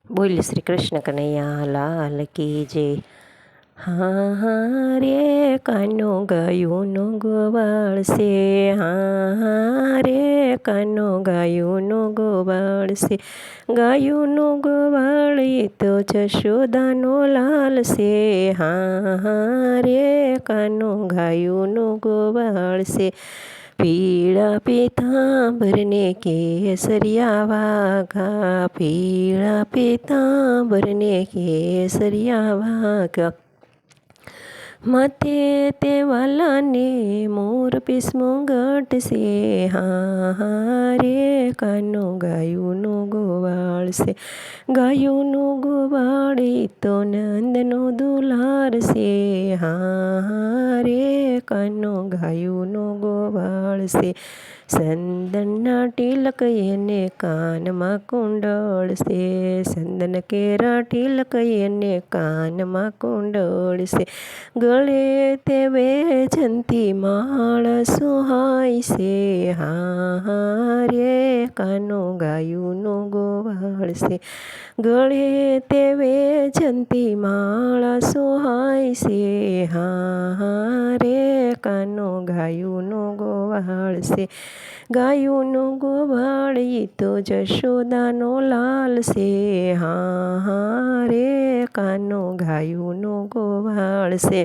બોલ શ્રી કૃષ્ણ કનૈયા લાલ કી જય. હા હા રે કાનો ગાયોનો ગોવાળ છે, હા રે કાનો ગાયોનો ગોવાળ છે. ગાયોનો ગોવાળ એ તો જશોદાનો લાલ છે, હા રે કાનો ગાયોનો ગોવાળ છે. પીળા પીતાંબરને કેસરિયા વાઘા, પીળા પીતાંબરને કેસરિયા વાઘા. માથે તે વાલાને મોર પીસમુંગટ છે, હા રે કાનો ગાયોનો ગોવાળ છે. ગાયોનો ગોવાળ તો નંદનો દુલાર છે, હા રે કાનો ગાયોનો ગોવાળ છે. સંદનના તિલક એને કાનમાં કુંડળ છે, સંદન કેરા તિલક એને કાનમાં કુંડળ છે. ગળે તે વૈજંતી માળ સુહાય છે, હા રે કાનો ગાયોનો ગોવાળ છે. ગળે તે વૈજંતી માળ સુહાય છે, હા રે કાનો ગાયોનો ગોવાળ છે. ગાયોનો ગોવાળ તો જશોદાનો લાલ છે, હા રે કાનો ગાયોનો ગોવાળ છે.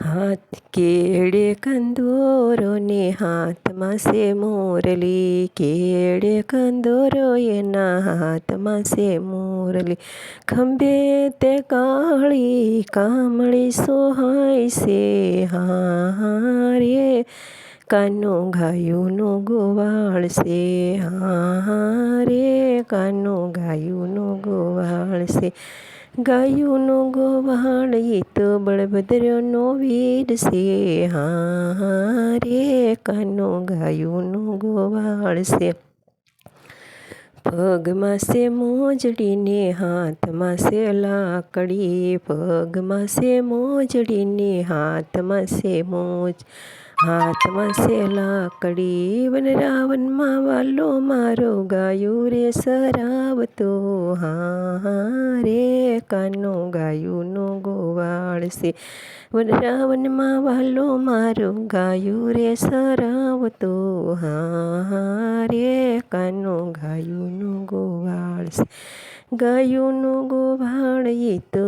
હાથ કેળે કંદોરો ને હાથમાં છે મોરલી, કેળે કંદોરો એના હાથમાં છે મોરલી. ખંભે તે કાળી કામળી સોહાય છે, હા રે કાનો ગાયોનો ગોવાળ છે, હા રે કાનો ગાયોનો ગોવાળ છે. ગાયોનો ગોવાળ તો બળભદ્રનો વીર છે, હા રે કાનો ગાયોનો ગોવાળ છે. પગમાં છે મોજડીને હાથમાં છે લાકડી, પગમાં છે મોજડીને હાથમાં છે મોજ, હાથમાં છે લાકડી. વનરાવનમાં વાલો મારો ગાયો રે સરાવતો, હા રે કાનો ગાયોનો ગોવાળ છે. વનરાવનમાં વાલો મારો ગાયો રે સરાવતો, હા રે કાનો ગાયોનો ગોવાળ છે. ગાયોનો ગોવાળ તો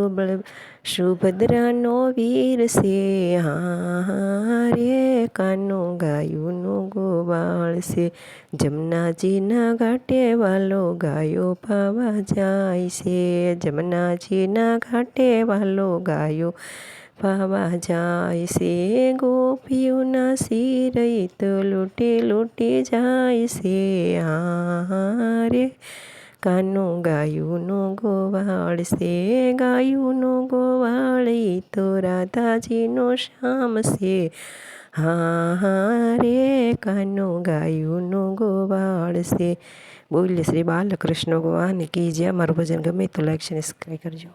સુભદ્રાનો વીર છે, હા રે કાનો ગાયોનો ગોવાળ છે. જમનાજીના ઘાટે વાલો ગાયો પાવા જાય છે, જમનાજીના ઘાટે વાલો ગાયો પાવા જાય છે. ગોપીઓના શિર તો લૂંટી લૂંટી જાય છે, હા રે કાનો ગાયોનો ગોવાળ છે. ગાયોનો ગોવાળ તો રાધાજીનો શ્યામ છે, હા રે કાનો ગાયોનો ગોવાળ છે. બોલ્ય શ્રી બાલકૃષ્ણ ભગવાન કી જય. મારું ભજન ગમે તો લાઈક અને સબસ્ક્રાઈબ કરજો.